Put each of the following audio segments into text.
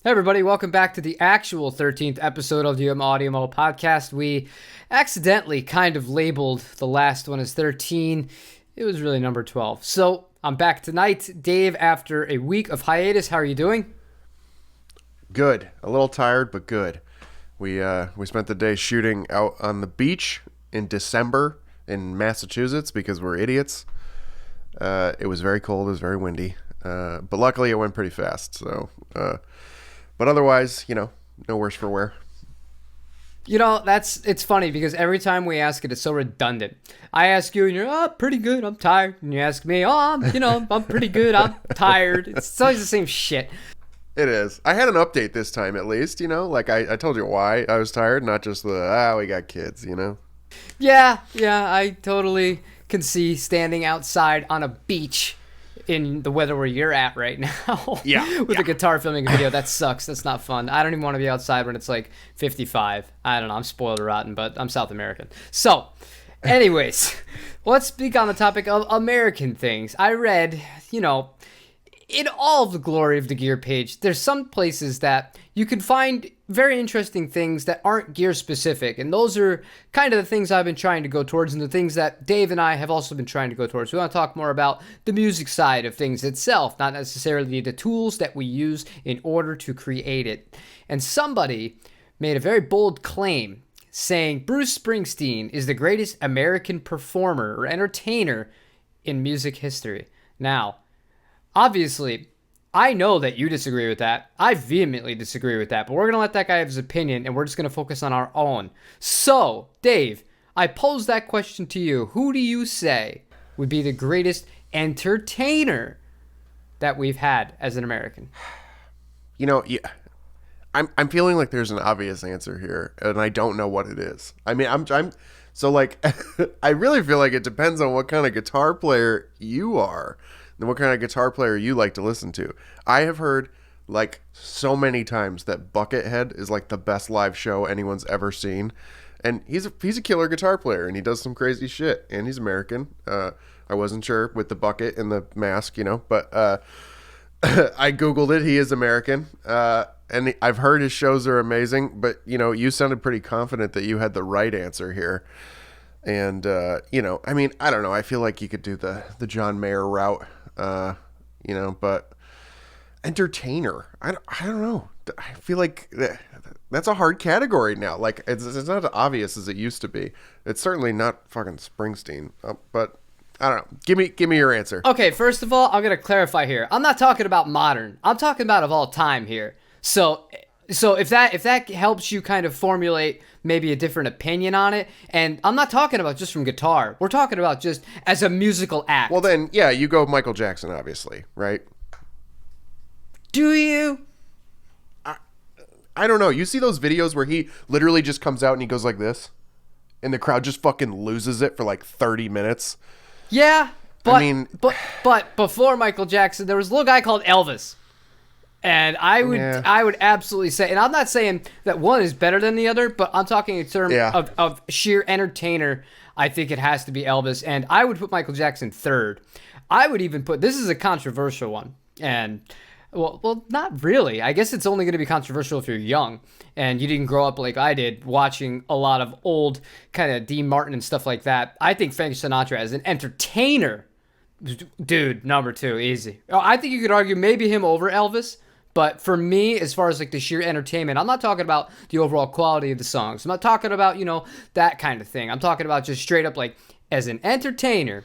Hey everybody, welcome back to the actual 13th episode of the Audiomo Podcast. We accidentally kind of labeled the last one as 13. It was really number 12. So I'm back tonight. Dave, after a week of hiatus, how are you doing? Good. A little tired, but good. We spent the day shooting out on the beach in December in Massachusetts because we're idiots. It was very cold. It was very windy. But luckily it went pretty fast. So, but otherwise, no worse for wear. It's funny because every time we ask it, it's so redundant. I ask you and you're, pretty good, I'm tired. And you ask me, I'm pretty good, I'm tired. It's always the same shit. It is. I had an update this time at least, like I told you why I was tired, not just we got kids, Yeah, I totally can see standing outside on a beach in the weather where you're at right now. With a guitar filming a video. That sucks. That's not fun. I don't even want to be outside when it's like 55. I don't know. I'm spoiled or rotten, but I'm South American. So, anyways, let's speak on the topic of American things. I read, in all of the glory of the gear page, there's some places that you can find very interesting things that aren't gear specific. And those are kind of the things I've been trying to go towards and the things that Dave and I have also been trying to go towards. We want to talk more about the music side of things itself, not necessarily the tools that we use in order to create it. And somebody made a very bold claim saying Bruce Springsteen is the greatest American performer or entertainer in music history. Now, obviously, I know that you disagree with that. I vehemently disagree with that, but we're going to let that guy have his opinion, and we're just going to focus on our own. So, Dave, I pose that question to you. Who do you say would be the greatest entertainer that we've had as an American? I'm feeling like there's an obvious answer here, and I don't know what it is. I mean, I'm so like, I really feel like it depends on what kind of guitar player you are. And what kind of guitar player you like to listen to. I have heard like so many times that Buckethead is like the best live show anyone's ever seen, and he's a killer guitar player, and he does some crazy shit, and he's American. I wasn't sure with the bucket and the mask, but I googled it. He is American, and I've heard his shows are amazing. But you sounded pretty confident that you had the right answer here. And, I mean, I don't know. I feel like you could do the John Mayer route, but entertainer, I don't know. I feel like that's a hard category now. Like, it's not as obvious as it used to be. It's certainly not fucking Springsteen, but I don't know. Give me your answer. Okay, first of all, I'm going to clarify here. I'm not talking about modern. I'm talking about of all time here. So if that helps you kind of formulate maybe a different opinion on it, and I'm not talking about just from guitar. We're talking about just as a musical act. Well then, yeah, you go Michael Jackson, obviously, right? Do you? I don't know. You see those videos where he literally just comes out and he goes like this, and the crowd just fucking loses it for like 30 minutes? Yeah, but before Michael Jackson, there was a little guy called Elvis. And I would absolutely say, and I'm not saying that one is better than the other, but I'm talking in terms of sheer entertainer. I think it has to be Elvis, and I would put Michael Jackson third. I would even put, this is a controversial one, and well, not really. I guess it's only going to be controversial if you're young and you didn't grow up like I did, watching a lot of old kind of Dean Martin and stuff like that. I think Frank Sinatra as an entertainer, dude, number 2, easy. I think you could argue maybe him over Elvis. But for me, as far as like the sheer entertainment, I'm not talking about the overall quality of the songs. I'm not talking about, that kind of thing. I'm talking about just straight up like as an entertainer,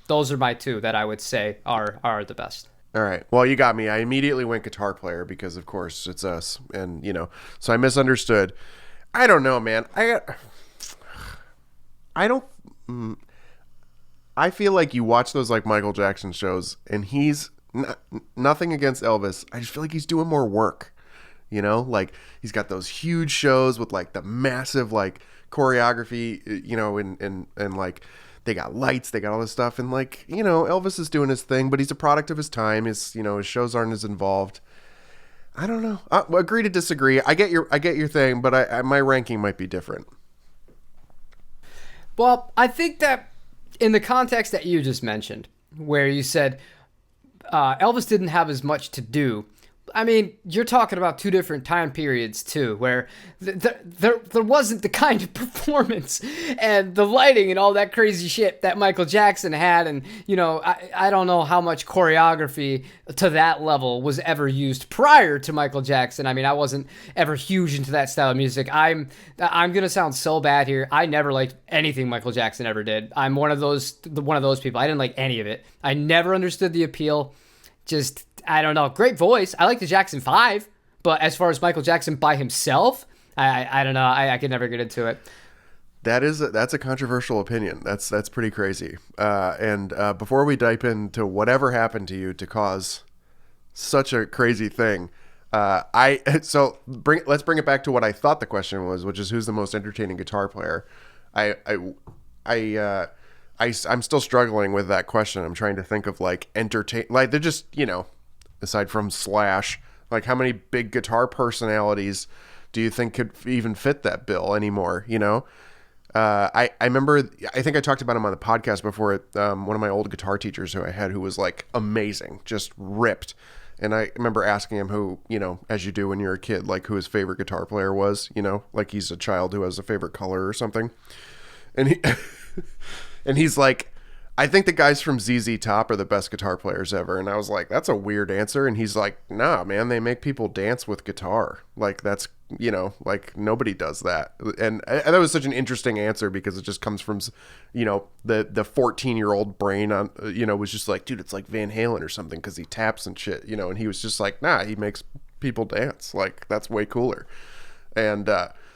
those are my 2 that I would say are the best. All right. Well, you got me. I immediately went guitar player because, of course, it's us. And, so I misunderstood. I don't know, man. I feel like you watch those like Michael Jackson shows and he's nothing against Elvis. I just feel like he's doing more work, like he's got those huge shows with like the massive like choreography, and like they got lights, they got all this stuff. And like, Elvis is doing his thing, but he's a product of his time. His shows aren't as involved. I don't know. Agree to disagree. I get your thing, but my ranking might be different. Well, I think that in the context that you just mentioned, where you said Elvis didn't have as much to do, I mean, you're talking about two different time periods too, where there wasn't the kind of performance and the lighting and all that crazy shit that Michael Jackson had, and I don't know how much choreography to that level was ever used prior to Michael Jackson. I mean, I wasn't ever huge into that style of music. I'm gonna sound so bad here. I never liked anything Michael Jackson ever did. I'm one of those people. I didn't like any of it. I never understood the appeal. Just, I don't know. Great voice. I like the Jackson 5, but as far as Michael Jackson by himself, I don't know. I could never get into it. That's a controversial opinion. That's pretty crazy. And before we dive into whatever happened to you to cause such a crazy thing, let's bring it back to what I thought the question was, which is who's the most entertaining guitar player. I'm still struggling with that question. I'm trying to think of like they're just, aside from Slash, like how many big guitar personalities do you think could even fit that bill anymore? I remember, I think I talked about him on the podcast before. One of my old guitar teachers who I had, who was like amazing, just ripped. And I remember asking him who, as you do when you're a kid, like who his favorite guitar player was, like he's a child who has a favorite color or something. And he's like, I think the guys from ZZ Top are the best guitar players ever. And I was like, that's a weird answer. And he's like, nah, man, they make people dance with guitar. Like that's, like nobody does that. And that was such an interesting answer because it just comes from, the 14-year-old brain on, was just like, dude, it's like Van Halen or something because he taps and shit, and he was just like, nah, he makes people dance. Like that's way cooler. And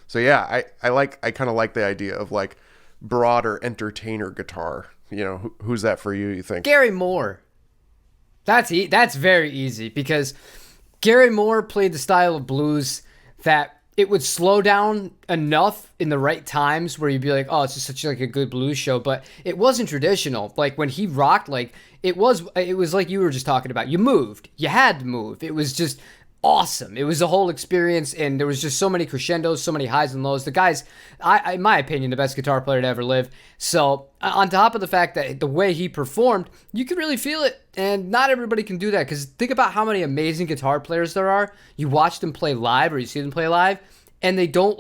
so, yeah, I kind of like the idea of like broader entertainer guitar. Who's that for you, you think? Gary Moore. That's very easy because Gary Moore played the style of blues that it would slow down enough in the right times where you'd be like, oh, it's just such like a good blues show, but it wasn't traditional. Like when he rocked, like it was like you were just talking about. You moved. You had to move. It was just awesome. It was a whole experience, and there was just so many crescendos, so many highs and lows. The guy's, in my opinion, the best guitar player to ever live. So on top of the fact that the way he performed, you could really feel it, and not everybody can do that, because think about how many amazing guitar players there are. You watch them play live, or you see them play live, and they don't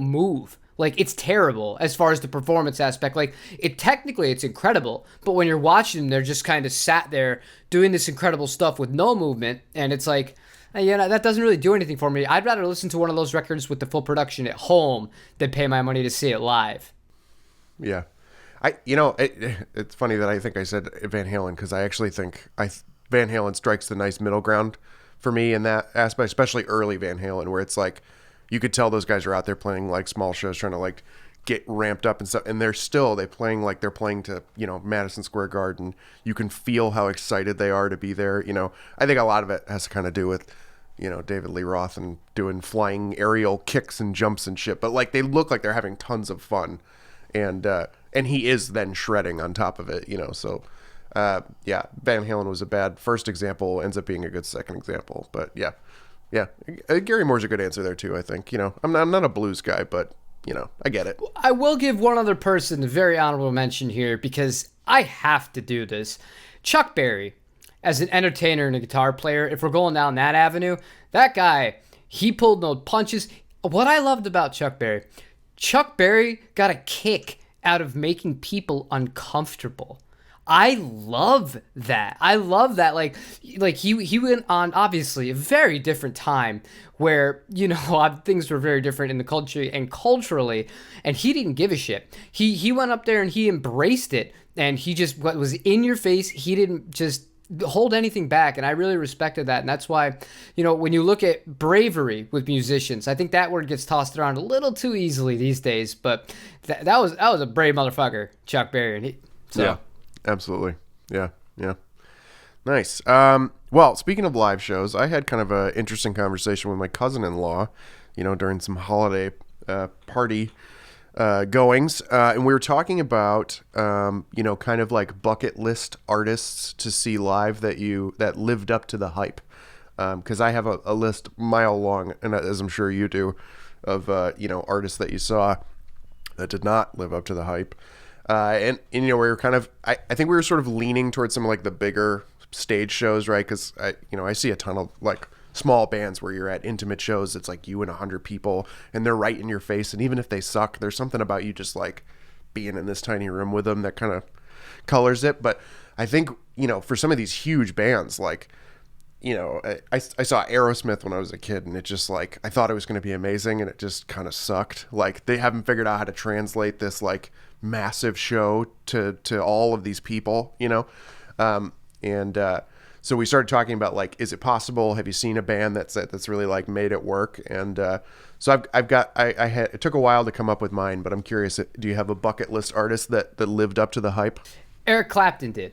move. Like, it's terrible as far as the performance aspect. Like, technically it's incredible, but when you're watching them, they're just kind of sat there doing this incredible stuff with no movement, and it's like, that doesn't really do anything for me. I'd rather listen to one of those records with the full production at home than pay my money to see it live. Yeah. It's funny that I think I said Van Halen because I actually think Van Halen strikes the nice middle ground for me in that aspect, especially early Van Halen, where it's like you could tell those guys are out there playing like small shows, trying to like get ramped up and stuff, and they're playing like they're playing to Madison Square Garden. You can feel how excited they are to be there. I think a lot of it has to kind of do with David Lee Roth and doing flying aerial kicks and jumps and shit, but like they look like they're having tons of fun, and he is then shredding on top of it, so Van Halen was a bad first example, ends up being a good second example, but yeah, Gary Moore's a good answer there too. I think I'm not a blues guy, but I get it. I will give one other person a very honorable mention here because I have to do this. Chuck Berry. As an entertainer and a guitar player, if we're going down that avenue, that guy, he pulled no punches. What I loved about Chuck Berry got a kick out of making people uncomfortable. I love that. Like he went on obviously a very different time where, things were very different in the culture and culturally, and he didn't give a shit. He went up there and he embraced it, and he just was in your face. He didn't just hold anything back, and I really respected that. And that's why, when you look at bravery with musicians, I think that word gets tossed around a little too easily these days, but that was a brave motherfucker, Chuck Berry. Yeah, absolutely. Yeah. Nice. Well, speaking of live shows, I had kind of an interesting conversation with my cousin-in-law, during some holiday party goings, and we were talking about kind of like bucket list artists to see live that lived up to the hype, because I have a list mile long, and as I'm sure you do, of artists that you saw that did not live up to the hype, and we were kind of I think we were sort of leaning towards some of like the bigger stage shows, right? Because I see a ton of like small bands where you're at intimate shows. It's like you and 100 people and they're right in your face. And even if they suck, there's something about you just like being in this tiny room with them that kind of colors it. But I think, for some of these huge bands, like, I saw Aerosmith when I was a kid, and it just like, I thought it was going to be amazing, and it just kind of sucked. Like, they haven't figured out how to translate this like massive show to all of these people, so we started talking about like, is it possible? Have you seen a band that's really like made it work? And so it took a while to come up with mine, but I'm curious, do you have a bucket list artist that lived up to the hype? Eric Clapton did.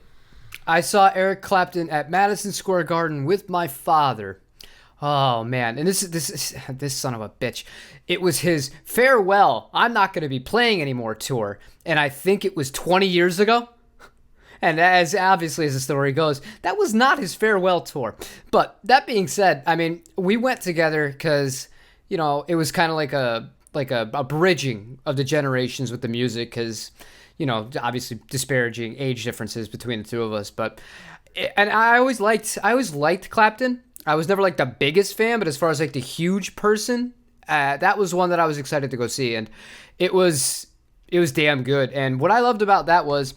I saw Eric Clapton at Madison Square Garden with my father. Oh man, and this son of a bitch. It was his farewell, I'm not going to be playing anymore tour, and I think it was 20 years ago. And as obviously as the story goes, that was not his farewell tour. But that being said, I mean, we went together because, it was kind of like a bridging of the generations with the music, because, obviously disparaging age differences between the two of us. And I always liked Clapton. I was never like the biggest fan, but as far as like the huge person, that was one that I was excited to go see, and it was damn good. And what I loved about that was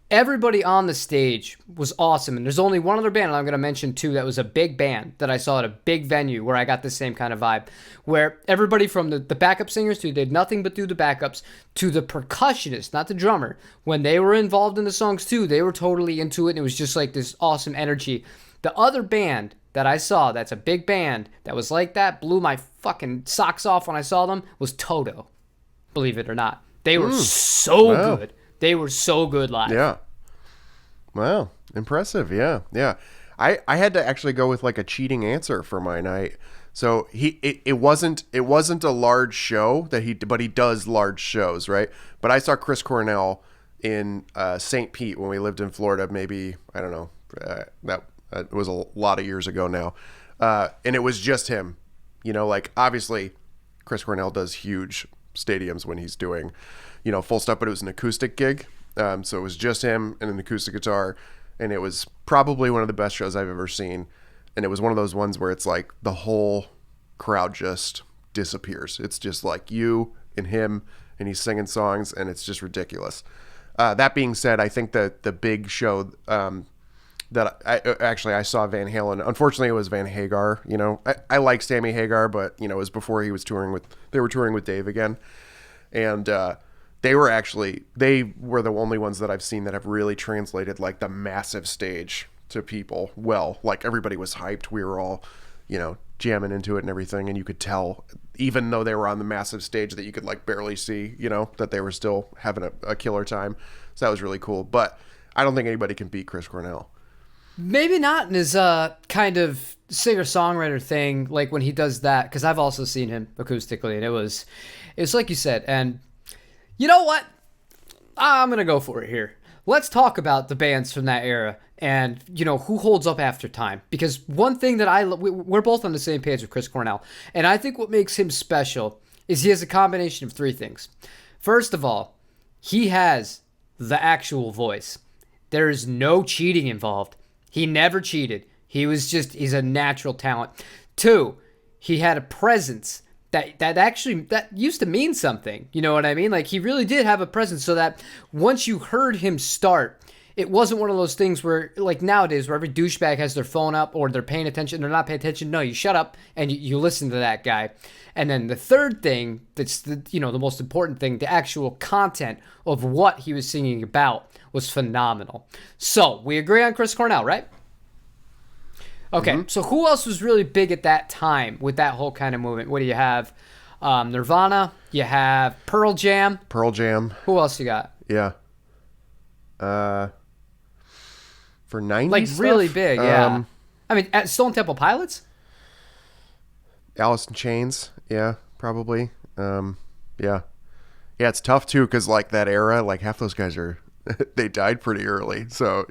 everybody on the stage was awesome. And there's only one other band, and I'm going to mention too, that was a big band that I saw at a big venue where I got the same kind of vibe, where everybody from the backup singers who did nothing but do the backups to the percussionist, not the drummer, when they were involved in the songs too, they were totally into it. And it was just like this awesome energy. The other band that I saw that's a big band that was like that, blew my fucking socks off when I saw them, was Toto. Believe it or not. They were so good. They were so good live. Yeah. Wow. Impressive. Yeah. Yeah. I had to actually go with like a cheating answer for mine. So it wasn't a large show but he does large shows, right? But I saw Chris Cornell in St. Pete when we lived in Florida, maybe, I don't know, it was a lot of years ago now. And it was just him, like obviously Chris Cornell does huge stadiums when he's doing, full stuff, but it was an acoustic gig. So it was just him and an acoustic guitar, and it was probably one of the best shows I've ever seen. And it was one of those ones where it's like the whole crowd just disappears. It's just like you and him, and he's singing songs, and it's just ridiculous. That being said, I think that the big show that I saw Van Halen. Unfortunately, it was Van Hagar. I like Sammy Hagar, but it was before they were touring with Dave again, and they were the only ones that I've seen that have really translated like the massive stage to people well. Like everybody was hyped. We were all, jamming into it and everything, and you could tell, even though they were on the massive stage that you could like barely see, that they were still having a killer time. So that was really cool. But I don't think anybody can beat Chris Cornell. Maybe not in his kind of singer-songwriter thing, like when he does that, because I've also seen him acoustically, and it's like you said. And you know what? I'm going to go for it here. Let's talk about the bands from that era and, who holds up after time. Because one thing that we're both on the same page with Chris Cornell, and I think what makes him special is he has a combination of three things. First of all, he has the actual voice. There is no cheating involved. He never cheated. He's a natural talent. 2, he had a presence that used to mean something. You know what I mean? Like, he really did have a presence, so that once you heard him start, it wasn't one of those things where, like nowadays, where every douchebag has their phone up or they're paying attention, they're not paying attention. No, you shut up and you listen to that guy. And then the third thing, that's the most important thing, the actual content of what he was singing about was phenomenal. So we agree on Chris Cornell, right? Okay, So who else was really big at that time with that whole kind of movement? What do you have? Nirvana. You have Pearl Jam. Who else you got? Yeah. For 90s like stuff? Really big, yeah. I mean, Stone Temple Pilots? Alice in Chains, yeah, probably. Yeah. Yeah, it's tough too, because like that era, like half those guys they died pretty early. So,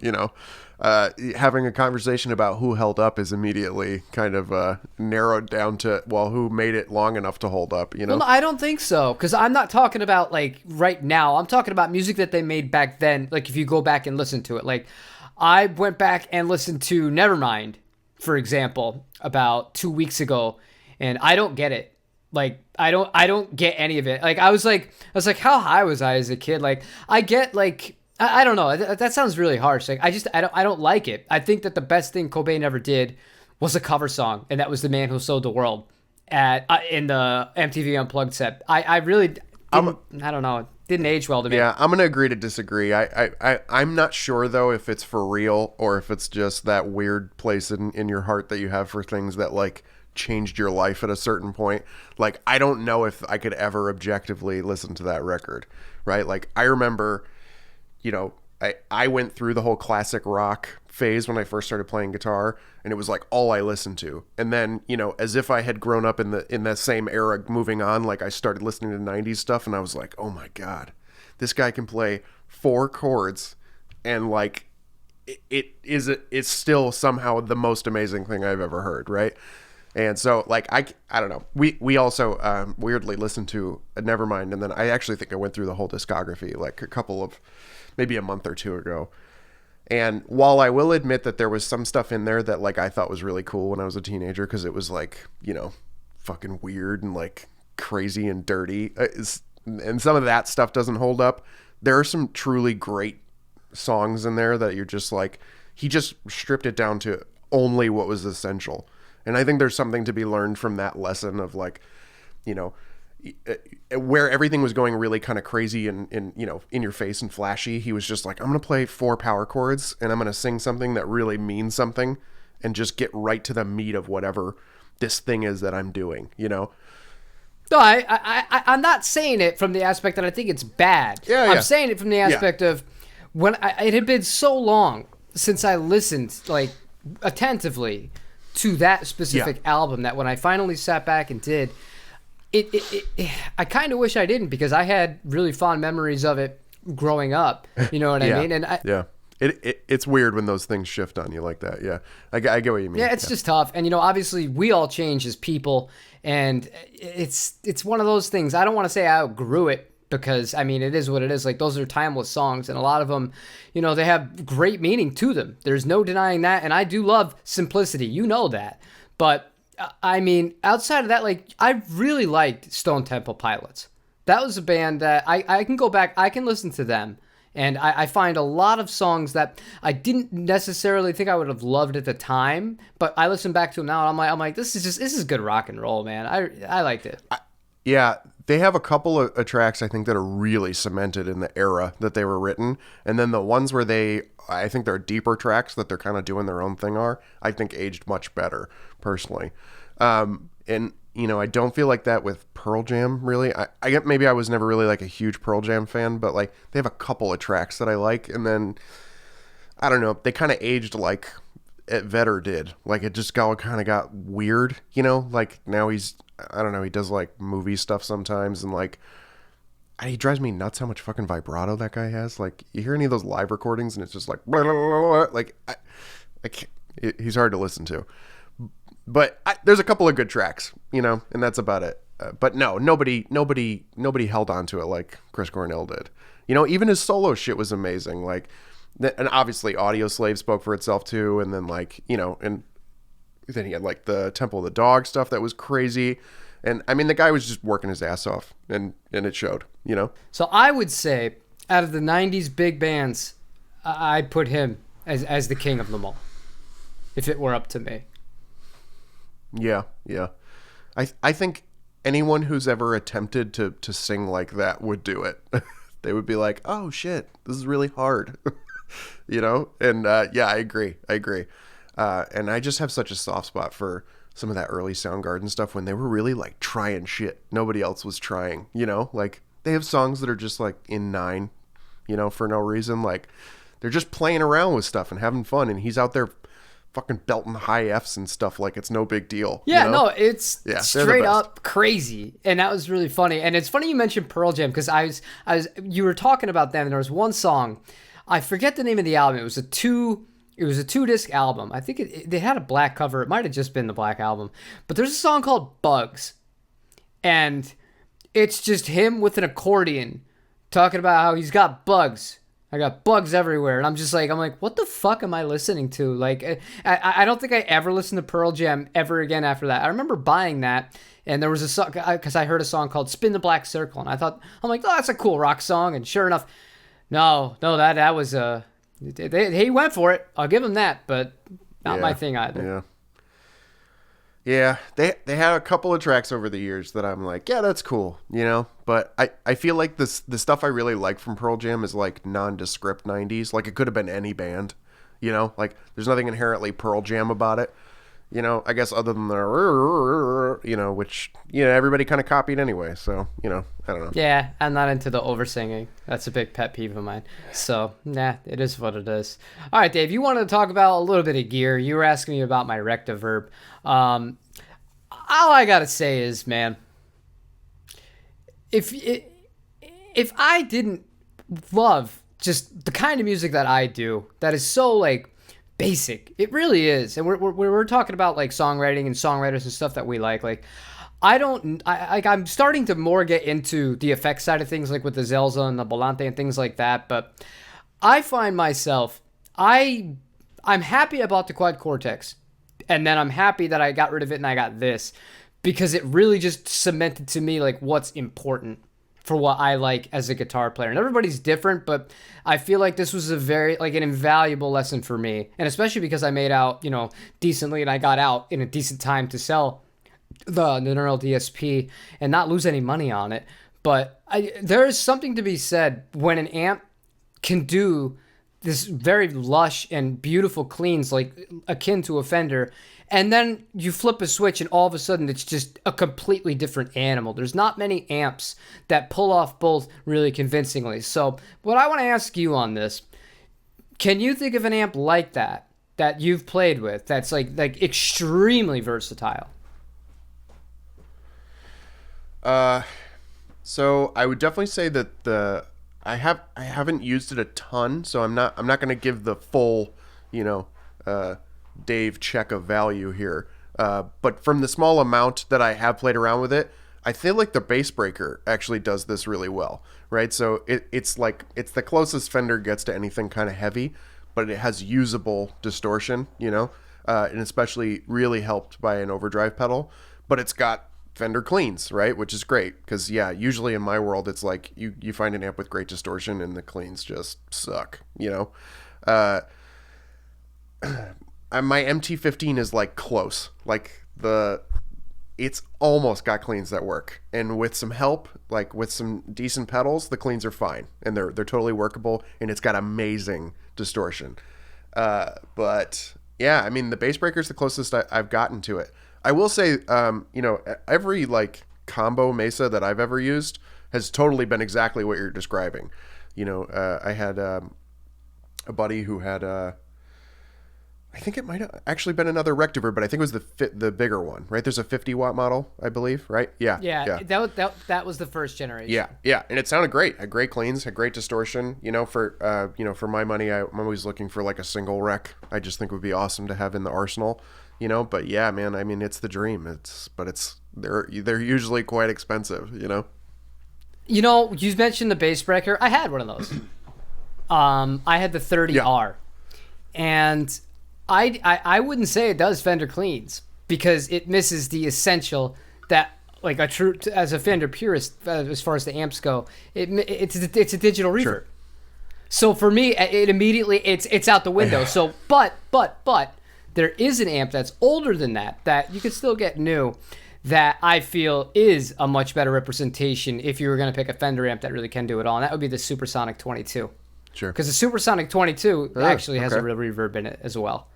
having a conversation about who held up is immediately kind of narrowed down to, well, who made it long enough to hold up, Well, no, I don't think so, because I'm not talking about like right now. I'm talking about music that they made back then. Like if you go back and listen to it, like I went back and listened to Nevermind for example, about 2 weeks ago, and I don't get it. Like, I don't get any of it. Like, I was like, how high was I as a kid? Like, I get, like, I don't know. That sounds really harsh. Like, I don't like it. I think that the best thing Cobain ever did was a cover song, and that was "The Man Who Sold the World" in the MTV Unplugged set. I really didn't, I don't know. It didn't age well to me. Yeah, I'm gonna agree to disagree. I'm not sure though if it's for real or if it's just that weird place in your heart that you have for things that like changed your life at a certain point. Like, I don't know if I could ever objectively listen to that record, right? Like, I remember, you know, I went through the whole classic rock phase when I first started playing guitar, and it was like all I listened to. And then, you know, as if I had grown up in that same era moving on, like I started listening to 90s stuff, and I was like, oh my God, this guy can play 4 chords, and like it's still somehow the most amazing thing I've ever heard, right? And so, like, I don't know. We also weirdly listened to Nevermind, and then I actually think I went through the whole discography like maybe a month or two ago. And while I will admit that there was some stuff in there that like I thought was really cool when I was a teenager, because it was like, you know, fucking weird and like crazy and dirty, and some of that stuff doesn't hold up. There are some truly great songs in there that you're just like, he just stripped it down to only what was essential. And I think there's something to be learned from that lesson of like, you know, where everything was going really kind of crazy and you know, in your face and flashy. He was just like, I'm going to play 4 power chords and I'm going to sing something that really means something and just get right to the meat of whatever this thing is that I'm doing, you know? No, I'm not saying it from the aspect that I think it's bad. Yeah. I'm saying it from the aspect of when it had been so long since I listened like attentively to that specific album that when I finally sat back and did I kind of wish I didn't, because I had really fond memories of it growing up. You know what I mean? And it's weird when those things shift on you like that. Yeah, I get what you mean. Yeah, it's just tough. And, you know, obviously we all change as people, and it's one of those things. I don't want to say I outgrew it, because, I mean, it is what it is. Like, those are timeless songs, and a lot of them, you know, they have great meaning to them. There's no denying that, and I do love simplicity. You know that. But I mean, outside of that, like, I really liked Stone Temple Pilots. That was a band that I can go back, I can listen to them, and I find a lot of songs that I didn't necessarily think I would have loved at the time, but I listen back to them now, and I'm like, this is good rock and roll, man. I liked it. Yeah, they have a couple of tracks I think that are really cemented in the era that they were written, and then the ones where I think they're deeper tracks that they're kind of doing their own thing I think aged much better, personally. And, you know, I don't feel like that with Pearl Jam, really. I get, maybe I was never really like a huge Pearl Jam fan, but like they have a couple of tracks that I like, and then, I don't know, they kind of aged like Vedder did. Like, it just kind of got weird, you know? Like, now I don't know, he does like movie stuff sometimes, and like, he drives me nuts how much fucking vibrato that guy has. Like, you hear any of those live recordings and it's just like, blah, blah, blah, blah. Like, I can't, he's hard to listen to. But there's a couple of good tracks, you know, and that's about it. But no, nobody held on to it like Chris Cornell did. You know, even his solo shit was amazing. Like, and obviously Audio Slave spoke for itself too. And then, like, you know, and then he had like the Temple of the Dog stuff that was crazy. And I mean, the guy was just working his ass off, and it showed, you know? So I would say out of the 90s big bands, I'd put him as the king of them all, if it were up to me. Yeah. I think anyone who's ever attempted to sing like that would do it. They would be like, oh shit, this is really hard. You know? And yeah, I agree. And I just have such a soft spot for some of that early Soundgarden stuff when they were really like trying shit nobody else was trying, you know? Like, they have songs that are just like in 9, you know, for no reason. Like, they're just playing around with stuff and having fun, and he's out there fucking belting high F's and stuff like it's no big deal. Yeah, you know? No, it's straight up crazy. And that was really funny. And it's funny you mentioned Pearl Jam, because you were talking about them, and there was one song, I forget the name of the album. It was a 2-disc album. I think they had a black cover. It might have just been the black album. But there's a song called Bugs. And it's just him with an accordion talking about how he's got bugs. I got bugs everywhere. And I'm like, what the fuck am I listening to? Like, I don't think I ever listened to Pearl Jam ever again after that. I remember buying that, and there was a song, because I heard a song called Spin the Black Circle, and I'm like, oh, that's a cool rock song. And sure enough, no, that was he went for it. I'll give him that, but not my thing either. Yeah. Yeah, they had a couple of tracks over the years that I'm like, yeah, that's cool, you know? But I feel like the stuff I really like from Pearl Jam is like nondescript 90s. Like, it could have been any band, you know? Like, there's nothing inherently Pearl Jam about it, you know? I guess other than the, you know, which, you know, everybody kind of copied anyway. So, you know, I don't know. Yeah, I'm not into the over-singing. That's a big pet peeve of mine. So, it is what it is. All right, Dave, you wanted to talk about a little bit of gear. You were asking me about my Rectiverb. All I gotta say is, man, if I didn't love just the kind of music that I do, that is so like basic, it really is, and we're talking about like songwriting and songwriters and stuff that we like. I'm starting to more get into the effects side of things, like with the Zelza and the Volante and things like that. But I find myself, I'm happy about the Quad Cortex. And then I'm happy that I got rid of it and I got this, because it really just cemented to me like what's important for what I like as a guitar player. And everybody's different, but I feel like this was a very like an invaluable lesson for me. And especially because I made out, you know, decently, and I got out in a decent time to sell the Neural DSP and not lose any money on it. But there is something to be said when an amp can do this very lush and beautiful cleans, like akin to a Fender, and then you flip a switch and all of a sudden it's just a completely different animal. There's not many amps that pull off both really convincingly. So what I want to ask you on this, can you think of an amp like that you've played with that's like extremely versatile? So I would definitely say that I haven't used it a ton, so I'm not going to give the full, you know, Dave check of value here. But from the small amount that I have played around with it, I feel like the Bass Breaker actually does this really well, right? So it's the closest Fender gets to anything kind of heavy, but it has usable distortion, you know, and especially really helped by an overdrive pedal. But it's got Fender cleans, right? Which is great, because usually in my world it's like you find an amp with great distortion and the cleans just suck, you know. My MT-15 is like close, like it's almost got cleans that work, and with some help, like with some decent pedals, the cleans are fine and they're totally workable, and it's got amazing distortion. But yeah, I mean, the Bass Breaker is the closest I've gotten to it. I will say, you know, every like combo Mesa that I've ever used has totally been exactly what you're describing. You know, I had a buddy who had I think it might have actually been another Rectiverb, but I think it was the bigger one, right? There's a 50-watt model, I believe, right? Yeah. That was the first generation. Yeah, and it sounded great. Had great cleans, had great distortion. You know, for my money, I'm always looking for like a single rec. I just think would be awesome to have in the arsenal. You know, but yeah, man, I mean, it's the dream. They're usually quite expensive, you know. You know, you mentioned the Bass Breaker. I had one of those. I had the 30R, and I wouldn't say it does Fender cleans, because it misses the essential that like as a Fender purist, as far as the amps go, it's a digital reverb. Sure. So for me, it immediately it's out the window. So but there is an amp that's older than that you could still get new, that I feel is a much better representation if you were going to pick a Fender amp that really can do it all, and that would be the Supersonic 22. Sure. Because the Supersonic 22 actually has a real reverb in it as well.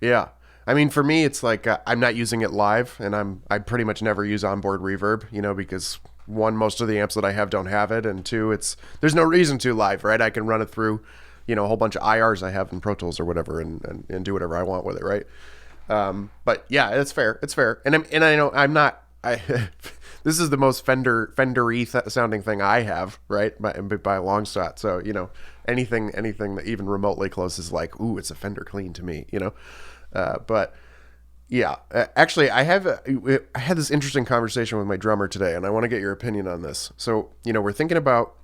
Yeah. I mean, for me, it's like I'm not using it live, and I pretty much never use onboard reverb, you know, because one, most of the amps that I have don't have it, and two, there's no reason to live, right? I can run it through, you know, a whole bunch of IRs I have in Pro Tools or whatever, and do whatever I want with it, right? But yeah, it's fair. And I know I'm not. This is the most Fender-y sounding thing I have, right? By a long shot. So, you know, anything that even remotely close is like, ooh, it's a Fender clean to me, you know. But yeah, actually, I had this interesting conversation with my drummer today, and I want to get your opinion on this. So, you know, we're thinking about,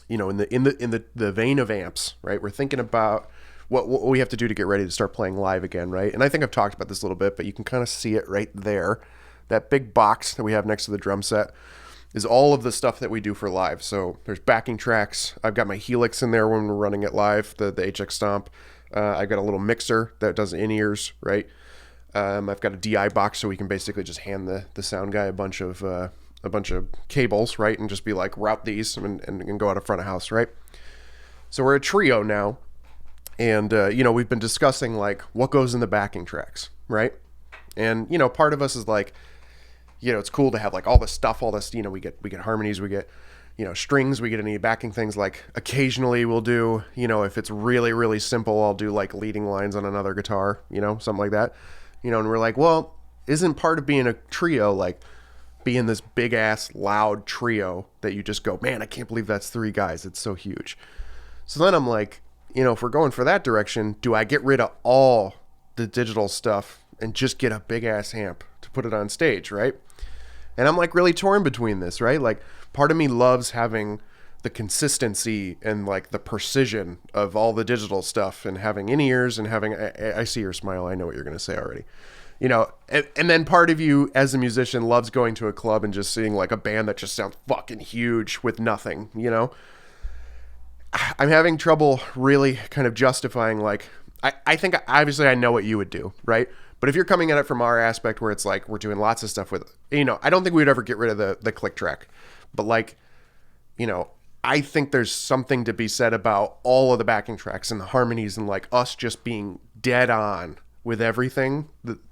you know, in the vein of amps, right? We're thinking about what we have to do to get ready to start playing live again, right? And I think I've talked about this a little bit, but you can kind of see it right there. That big box that we have next to the drum set is all of the stuff that we do for live. So there's backing tracks. I've got my Helix in there when we're running it live, the HX Stomp. I've got a little mixer that does in-ears, right? I've got a DI box, so we can basically just hand the sound guy a bunch of cables, right? And just be like, route these and go out of front of house, right? So we're a trio now. And, you know, we've been discussing, like, what goes in the backing tracks, right? And, you know, part of us is like, you know, it's cool to have, like, all this stuff, all this, you know, we get harmonies, we get, you know, strings, we get any backing things. Like, occasionally we'll do, you know, if it's really, really simple, I'll do, like, leading lines on another guitar, you know, something like that. You know, and we're like, well, isn't part of being a trio, like, being this big-ass, loud trio that you just go, man, I can't believe that's 3 guys. It's so huge. So then I'm like, you know, if we're going for that direction, do I get rid of all the digital stuff and just get a big ass amp to put it on stage, right? And I'm like really torn between this, right? Like, part of me loves having the consistency and like the precision of all the digital stuff and having in-ears and having, I see your smile, I know what you're going to say already. You know, and then part of you as a musician loves going to a club and just seeing like a band that just sounds fucking huge with nothing, you know? I'm having trouble really kind of justifying, like, I think obviously I know what you would do, right? But if you're coming at it from our aspect where it's like we're doing lots of stuff with, you know, I don't think we'd ever get rid of the click track. But like, you know, I think there's something to be said about all of the backing tracks and the harmonies and like us just being dead on with everything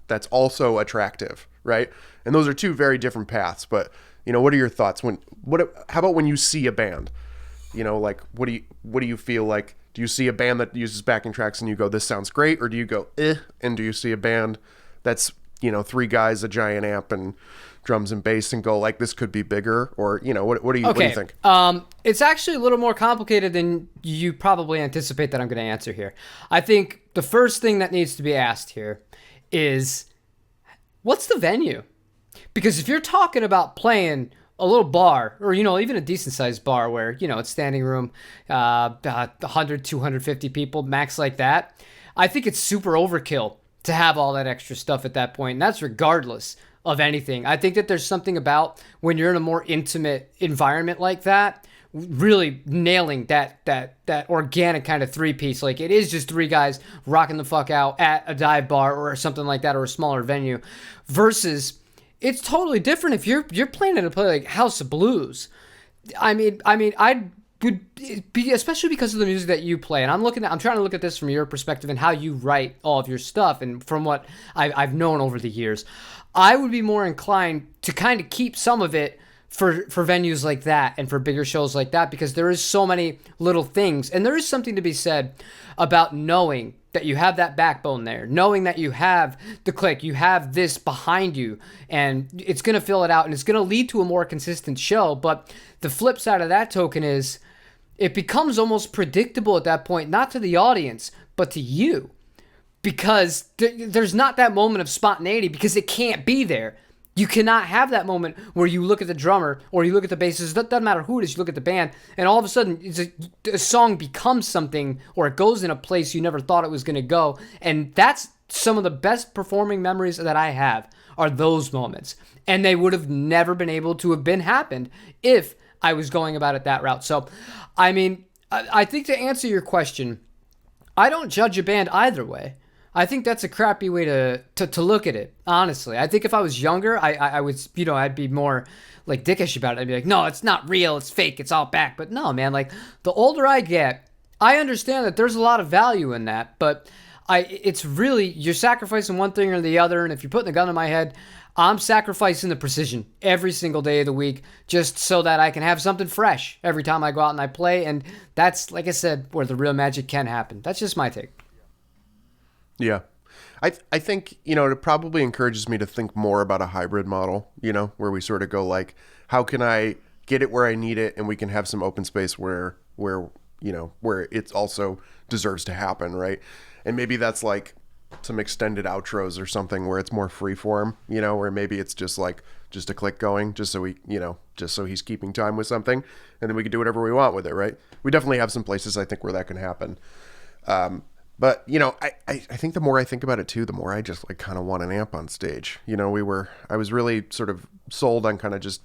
that's also attractive, right? And those are 2 very different paths. But, you know, what are your thoughts how about when you see a band? You know, like, what do you feel like? Do you see a band that uses backing tracks and you go, this sounds great? Or do you go, eh? And do you see a band that's, you know, 3 guys, a giant amp and drums and bass and go like, this could be bigger? Or, you know, what do you think? It's actually a little more complicated than you probably anticipate that I'm going to answer here. I think the first thing that needs to be asked here is, what's the venue? Because if you're talking about playing a little bar, or, you know, even a decent sized bar where, you know, it's standing room, 100, 250 people, max like that, I think it's super overkill to have all that extra stuff at that point. And that's regardless of anything. I think that there's something about when you're in a more intimate environment like that, really nailing that organic kind of 3-piece. Like, it is just 3 guys rocking the fuck out at a dive bar or something like that, or a smaller venue, versus it's totally different if you're planning to play like House of Blues. I mean, I would be, especially because of the music that you play, and I'm trying to look at this from your perspective and how you write all of your stuff, and from what I've known over the years, I would be more inclined to kind of keep some of it for venues like that and for bigger shows like that, because there is so many little things, and there is something to be said about knowing that you have that backbone there, knowing that you have the click, you have this behind you, and it's going to fill it out, and it's going to lead to a more consistent show. But the flip side of that token is it becomes almost predictable at that point, not to the audience, but to you, because there's not that moment of spontaneity, because it can't be there. You cannot have that moment where you look at the drummer or you look at the bassist, it doesn't matter who it is, you look at the band, and all of a sudden a song becomes something, or it goes in a place you never thought it was going to go. And that's some of the best performing memories that I have, are those moments. And they would have never been able to have been happened if I was going about it that route. So, I mean, I think to answer your question, I don't judge a band either way. I think that's a crappy way to look at it, honestly. I think if I was younger, I would, you know, I'd be more like dickish about it. I'd be like, no, it's not real, it's fake, it's all back. But no, man, like, the older I get, I understand that there's a lot of value in that, but it's really, you're sacrificing one thing or the other, and if you're putting a gun to my head, I'm sacrificing the precision every single day of the week just so that I can have something fresh every time I go out and I play, and that's, like I said, where the real magic can happen. That's just my take. Yeah. I think, you know, it probably encourages me to think more about a hybrid model, you know, where we sort of go like, how can I get it where I need it, and we can have some open space where you know, where it also deserves to happen, right? And maybe that's like, some extended outros or something where it's more free form, you know, where maybe it's just like just a click going, just so he's keeping time with something, and then we can do whatever we want with it, right? We definitely have some places I think where that can happen. But you know, I think the more I think about it too, the more I just like kind of want an amp on stage. You know, I was really sort of sold on kind of just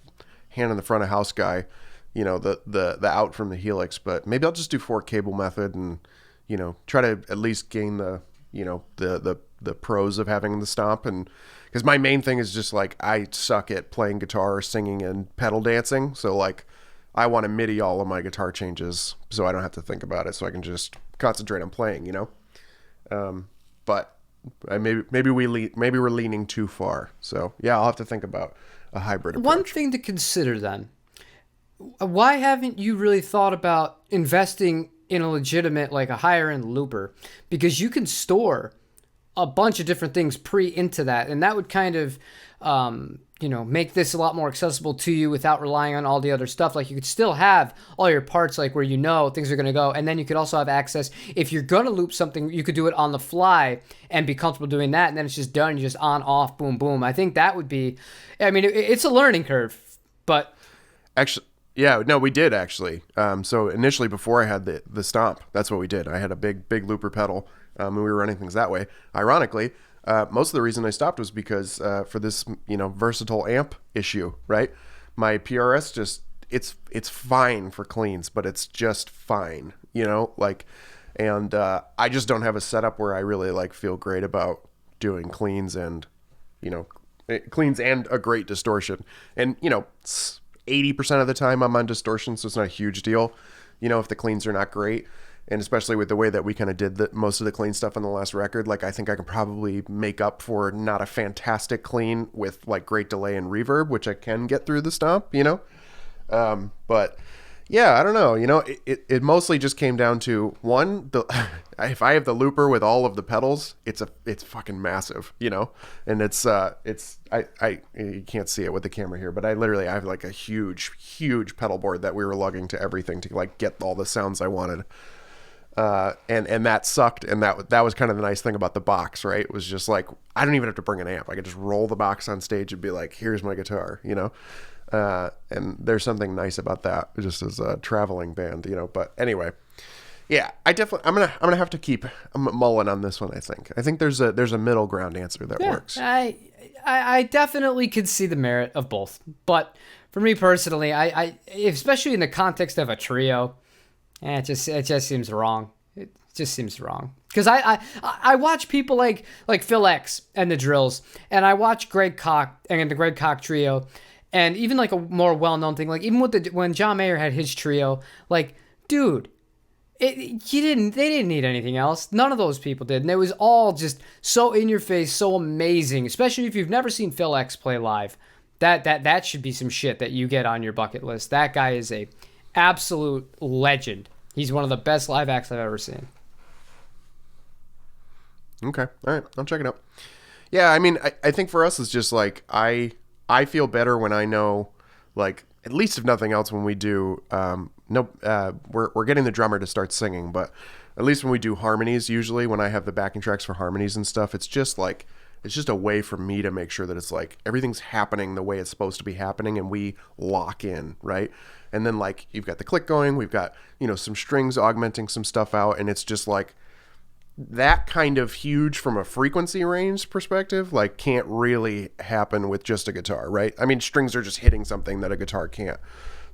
hand in the front of house guy, you know, the out from the Helix, but maybe I'll just do 4 cable method and, you know, try to at least gain the, you know, the pros of having the stomp. And because my main thing is just like I suck at playing guitar, singing, and pedal dancing, so like I want to MIDI all of my guitar changes so I don't have to think about it, so I can just concentrate on playing, you know. But maybe we're leaning too far. So yeah, I'll have to think about a hybrid approach. One thing to consider then: why haven't you really thought about investing in a legitimate, like a higher end looper? Because you can store a bunch of different things into that, and that would kind of you know, make this a lot more accessible to you without relying on all the other stuff. Like you could still have all your parts, like where you know things are going to go, and then you could also have access, if you're going to loop something, you could do it on the fly and be comfortable doing that, and then it's just done. You just on, off, boom, boom. I think that would be, I mean, it's a learning curve, but actually, yeah, no, we did actually. So initially, before I had the stomp, that's what we did. I had a big looper pedal, and we were running things that way. Ironically, most of the reason I stopped was because for this, you know, versatile amp issue, right? My PRS just, it's fine for cleans, but it's just fine, you know, like, and I just don't have a setup where I really like feel great about doing cleans and, you know, cleans and a great distortion. And, you know, 80% of the time I'm on distortion, so it's not a huge deal, you know, if the cleans are not great. And especially with the way that we kind of did most of the clean stuff on the last record, like I think I can probably make up for not a fantastic clean with like great delay and reverb, which I can get through the stomp, you know. But yeah, I don't know. You know, it mostly just came down to one, if I have the looper with all of the pedals, it's fucking massive, you know. And you can't see it with the camera here, but I have like a huge pedal board that we were lugging to everything to like get all the sounds I wanted. And that sucked, and that was kind of the nice thing about the box, right? It was just like I don't even have to bring an amp. I could just roll the box on stage and be like, here's my guitar, you know. And there's something nice about that, just as a traveling band, you know. But anyway, yeah, I'm gonna have to keep mulling on this one. I think there's a middle ground answer that works. I definitely could see the merit of both, but for me personally, I especially in the context of a trio, it just seems wrong. It just seems wrong. Because I watch people like Phil X and the Drills, and I watch Greg Koch and the Greg Koch trio, and even like a more well-known thing, like even when John Mayer had his trio, like, dude, they didn't need anything else. None of those people did, and it was all just so in your face, so amazing. Especially if you've never seen Phil X play live, that should be some shit that you get on your bucket list. That guy is a absolute legend. He's one of the best live acts I've ever seen. Okay. All right. I'll check it out. Yeah. I mean, I think for us, it's just like, I feel better when I know, like, at least if nothing else, when we do, we're getting the drummer to start singing, but at least when we do harmonies, usually when I have the backing tracks for harmonies and stuff, it's just a way for me to make sure that it's like everything's happening the way it's supposed to be happening, and we lock in, right? And then like you've got the click going, we've got, you know, some strings augmenting some stuff out, and it's just like that kind of huge from a frequency range perspective, like can't really happen with just a guitar, right? I mean, strings are just hitting something that a guitar can't.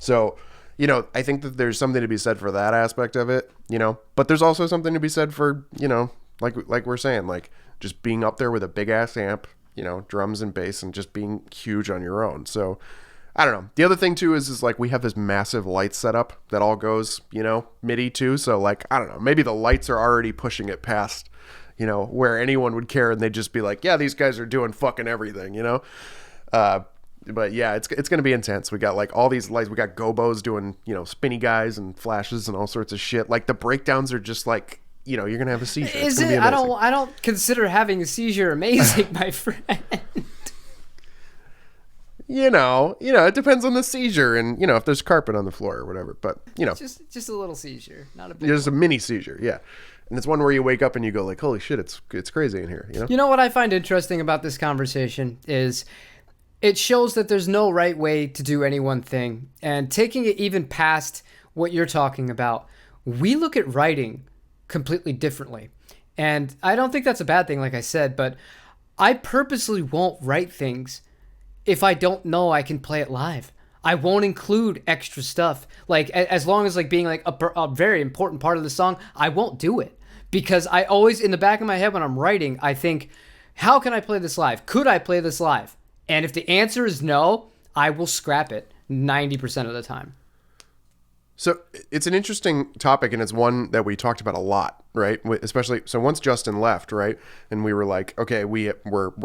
So, you know, I think that there's something to be said for that aspect of it, you know, but there's also something to be said for, you know, like we're saying, like just being up there with a big ass amp, you know, drums and bass, and just being huge on your own. So I don't know. The other thing too is like we have this massive light setup that all goes, you know, MIDI too. So like, I don't know, maybe the lights are already pushing it past, you know, where anyone would care, and they'd just be like, yeah, these guys are doing fucking everything, you know? But yeah, it's going to be intense. We got like all these lights. We got gobos doing, you know, spinny guys and flashes and all sorts of shit. Like the breakdowns are just like, you know, you're going to have a seizure. Is it? I don't consider having a seizure amazing, my friend. You know, it depends on the seizure, and, you know, if there's carpet on the floor or whatever, but, you know. Just a little seizure, not a big There's one. a mini seizure, yeah. And it's one where you wake up and you go like, holy shit, it's crazy in here, you know? You know what I find interesting about this conversation is it shows that there's no right way to do any one thing. And taking it even past what you're talking about, we look at writing completely differently. And I don't think that's a bad thing, like I said, but I purposely won't write things if I don't know I can play it live. I won't include extra stuff. Like, as long as like being like a very important part of the song, I won't do it. Because I always, in the back of my head when I'm writing, I think, how can I play this live? Could I play this live? And if the answer is no, I will scrap it 90% of the time. So it's an interesting topic, and it's one that we talked about a lot, right? Especially, so once Justin left, right, and we were like, okay, we're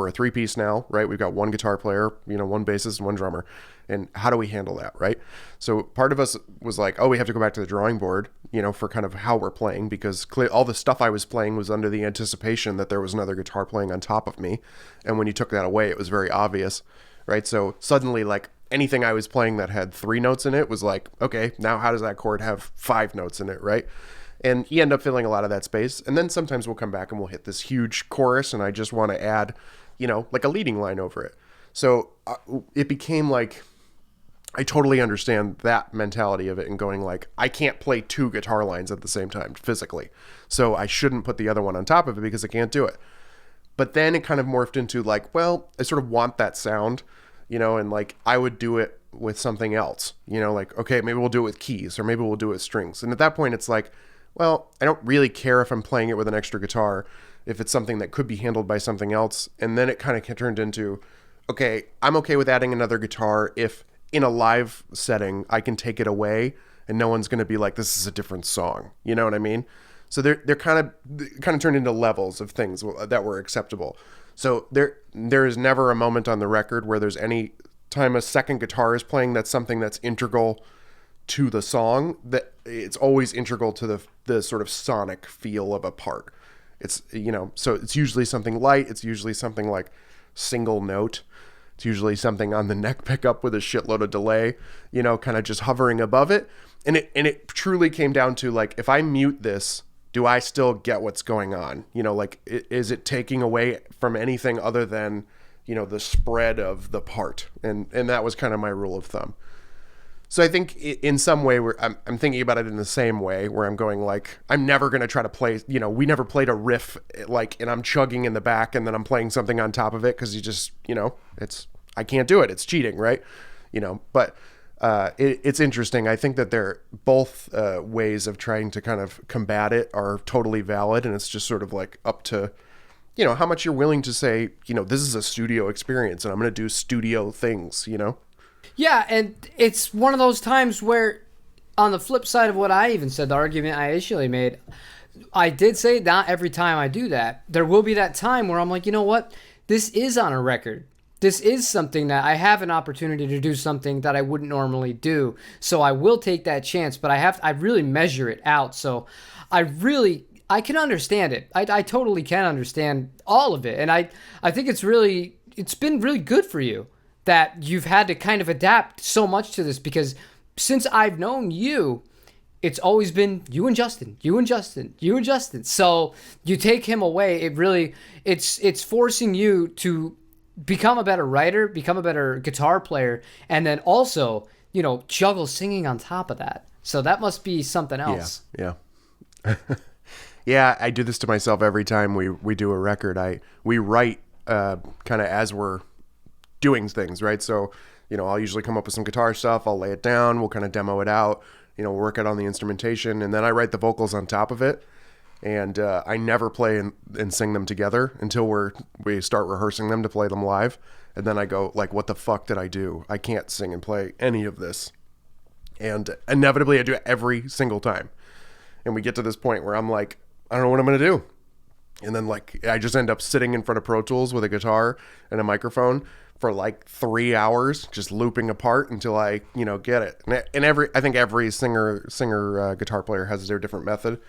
a three-piece now, right? We've got one guitar player, one bassist and one drummer, and how do we handle that, right? So part of us was like, oh, we have to go back to the drawing board, for kind of how we're playing, because all the stuff I was playing was under the anticipation that there was another guitar playing on top of me, and when you took that away, it was very obvious, right? So suddenly, like, anything I was playing that had 3 notes in it was like, okay, now how does that chord have 5 notes in it, right? And you end up filling a lot of that space. And then sometimes we'll come back and we'll hit this huge chorus, and I just want to add, like a leading line over it. So it became like, I totally understand that mentality of it and going like, I can't play 2 guitar lines at the same time physically. So I shouldn't put the other one on top of it because I can't do it. But then it kind of morphed into like, well, I sort of want that sound, and like I would do it with something else, like, okay, maybe we'll do it with keys, or maybe we'll do it with strings. And at that point it's like, well, I don't really care if I'm playing it with an extra guitar, if it's something that could be handled by something else. And then it kind of turned into, okay, I'm okay with adding another guitar if in a live setting I can take it away and no one's going to be like, this is a different song. You know what I mean? So they're kind of turned into levels of things that were acceptable. So there is never a moment on the record where there's any time a second guitar is playing that's something that's integral to the song. That it's always integral to the sort of sonic feel of a part. It's so it's usually something light. It's usually something like single note. It's usually something on the neck pickup with a shitload of delay. Kind of just hovering above it. And it truly came down to like, if I mute this, do I still get what's going on? Like, is it taking away from anything other than, the spread of the part? And that was kind of my rule of thumb. So I think in some way I'm thinking about it in the same way, where I'm going like, I'm never going to try to play, we never played a riff like, and I'm chugging in the back and then I'm playing something on top of it. Cause you just, I can't do it. It's cheating. Right. But it's interesting. I think that they're both ways of trying to kind of combat it are totally valid, and it's just sort of like up to, how much you're willing to say, this is a studio experience and I'm going to do studio things, Yeah, and it's one of those times where, on the flip side of what I even said, the argument I initially made, I did say not every time I do that. There will be that time where I'm like, you know what? This is on a record. This is something that I have an opportunity to do something that I wouldn't normally do. So I will take that chance, but I really measure it out. So I can understand it. I totally can understand all of it. And I think it's been really good for you that you've had to kind of adapt so much to this, because since I've known you, it's always been you and Justin, you and Justin, you and Justin. So you take him away, it's forcing you to become a better writer, become a better guitar player, and then also, juggle singing on top of that. So that must be something else. Yeah. Yeah, I do this to myself every time we do a record. We write kind of as we're doing things, right? So, I'll usually come up with some guitar stuff, I'll lay it down, we'll kind of demo it out, work it on the instrumentation, and then I write the vocals on top of it. And I never play and sing them together until we start rehearsing them to play them live. And then I go like, what the fuck did I do? I can't sing and play any of this. And inevitably I do it every single time. And we get to this point where I'm like, I don't know what I'm going to do. And then like, I just end up sitting in front of Pro Tools with a guitar and a microphone for like 3 hours, just looping a part until I, get it. And I think every singer guitar player has their different method.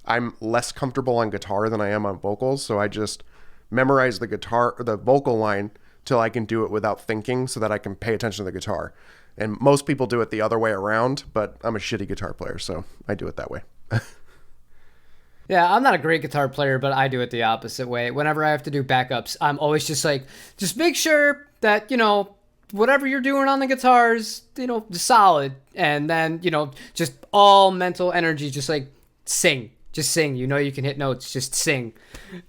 I'm less comfortable on guitar than I am on vocals, so I just memorize the vocal line till I can do it without thinking, so that I can pay attention to the guitar. And most people do it the other way around, but I'm a shitty guitar player, so I do it that way. Yeah, I'm not a great guitar player, but I do it the opposite way. Whenever I have to do backups, I'm always just like, just make sure that, whatever you're doing on the guitars, solid. And then, just all mental energy, just like sing. Just sing. You can hit notes. Just sing.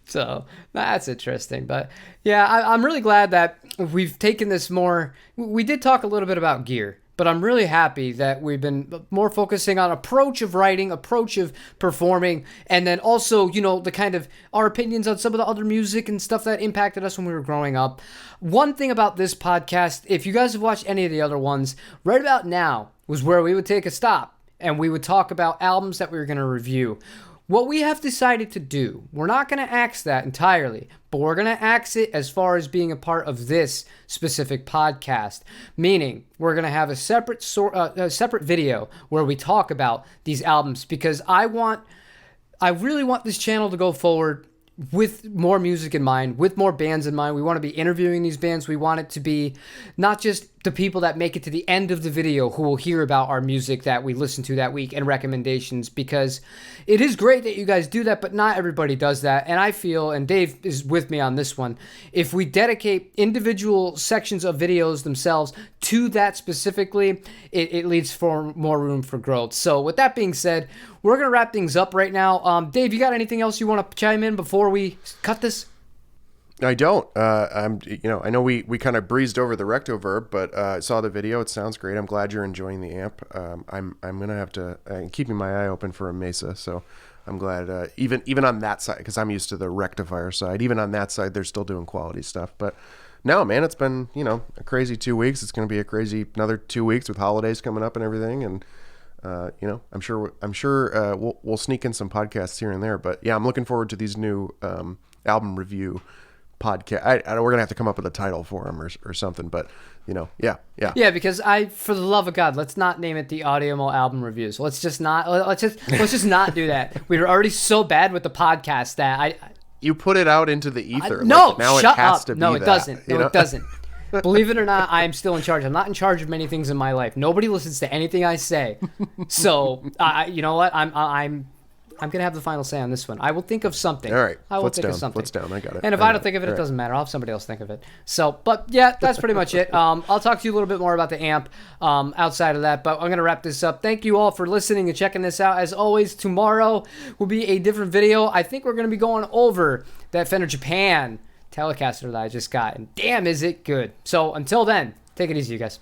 So that's interesting. But yeah, I'm really glad that we've taken this more. We did talk a little bit about gear, but I'm really happy that we've been more focusing on approach of writing, approach of performing, and then also, the kind of our opinions on some of the other music and stuff that impacted us when we were growing up. One thing about this podcast, if you guys have watched any of the other ones, right about now was where we would take a stop and we would talk about albums that we were going to review. What we have decided to do, we're not going to axe that entirely, but we're going to axe it as far as being a part of this specific podcast. Meaning, we're going to have a separate video where we talk about these albums, because I really want this channel to go forward with more music in mind, with more bands in mind. We want to be interviewing these bands. We want it to be not just the people that make it to the end of the video who will hear about our music that we listen to that week and recommendations, because it is great that you guys do that, but not everybody does that. And I feel, and Dave is with me on this one, if we dedicate individual sections of videos themselves to that specifically, it leads for more room for growth. So with that being said, we're going to wrap things up right now. Dave, you got anything else you want to chime in before we cut this? I don't. I know we kind of breezed over the recto verb, but I saw the video. It sounds great. I'm glad you're enjoying the amp. I'm gonna have to keeping my eye open for a Mesa. So I'm glad even on that side, because I'm used to the rectifier side. Even on that side, they're still doing quality stuff. But no, man, it's been a crazy 2 weeks. It's gonna be a crazy another 2 weeks with holidays coming up and everything. And I'm sure we'll sneak in some podcasts here and there. But yeah, I'm looking forward to these new album review podcast. We're gonna have to come up with a title for them or something, but yeah, because for the love of God, let's not name it the Audiomo album reviews. Let's just not do that. We were already so bad with the podcast that you put it out into the ether. No, now shut it has up. To be no, it that, doesn't. No, it doesn't. Believe it or not, I am still in charge. I'm not in charge of many things in my life. Nobody listens to anything I say. So, you know what? I'm going to have the final say on this one. I will think of something. All right. I will think of something. Foot's down. I got it. And if I don't think of it, it doesn't matter. I'll have somebody else think of it. So, but yeah, that's pretty much it. I'll talk to you a little bit more about the amp outside of that, but I'm going to wrap this up. Thank you all for listening and checking this out. As always, tomorrow will be a different video. I think we're going to be going over that Fender Japan Telecaster that I just got. And damn, is it good. So until then, take it easy, you guys.